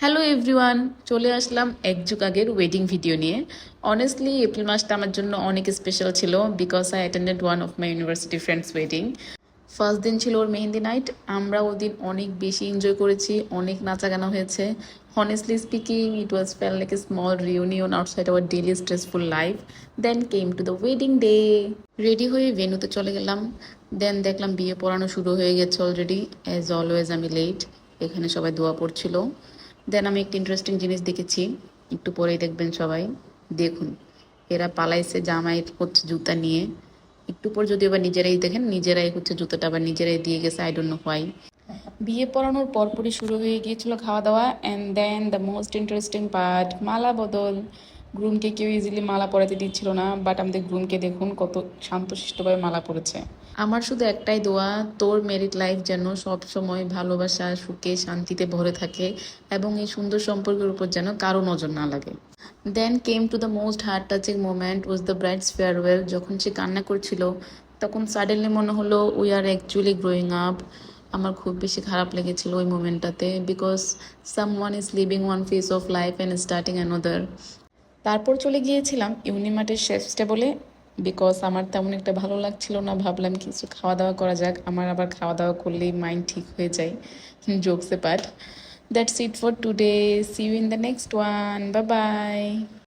Hello everyone, চলে আসলাম এক যুগ আগের ওয়েডিং ভিডিও নিয়ে। অনেস্টলি এপ্রিল মাসটা আমার জন্য অনেক স্পেশাল ছিল because I attended one of my university friends wedding. First দিন ছিল ওর মেহেন্দি নাইট। আমরা ওদিন অনেক বেশি এনজয় করেছি, অনেক নাচাগানা হয়েছে। Honestly speaking, it was felt like a small reunion outside our daily stressful life. Then came to the wedding day. Ready হয়ে ভেন্যুতে চলে গেলাম। দেন দেখলাম বিয়ে পড়ানো শুরু হয়ে গেছে অলরেডি। অ্যাজ অলওয়েজ আমি লেট। এখানে সবাই দোয়া পড়ছিল। দেন আমি একটা ইন্টারেস্টিং জিনিস দেখেছি, একটু পরেই দেখবেন সবাই। দেখুন, এরা পালাইছে জামাই হচ্ছে জুতা নিয়ে। একটু পর যদি আবার নিজেরাই দেখেন, নিজেরাই হচ্ছে জুতাটা আবার নিজেরাই দিয়ে গেছে, আই ডোন্ট নো হোয়াই। বিয়ে পড়ানোর পরপরই শুরু হয়ে গিয়েছিল খাওয়া দাওয়া, and then the most interesting part, মালা বদল। গ্রুমকে কেউ ইজিলি মালা পরাতে দিচ্ছিল না, বাট আমাদের গ্রুমকে দেখুন কত শান্তশিষ্টভাবে মালা পরেছে। আমার শুধু একটাই দোয়া, তোর মেরিড লাইফ যেন সব সময় ভালোবাসা, সুখে, শান্তিতে ভরে থাকে এবং এই সুন্দর সম্পর্কের উপর যেন কারো নজর না লাগে। Then came to the most heart touching moment was the bride's farewell. যখন সে কান্না করছিল তখন সাডেনলি মনে হলো we are actually growing up. আমার খুব বেশি খারাপ লেগেছিল ওই মোমেন্টটাতে, because someone is living one phase of life and starting another. তারপর চলে গিয়েছিলাম ইউনিমার্টের শেফ স্টেবলে, বিকজ আমার তেমন একটা ভালো লাগছিল না। ভাবলাম কিছু খাওয়া দাওয়া করা যাক, আমার আবার খাওয়া দাওয়া করলেই মাইন্ড ঠিক হয়ে যায়। Jokes apart. That's it for today, see you in the next one, bye by.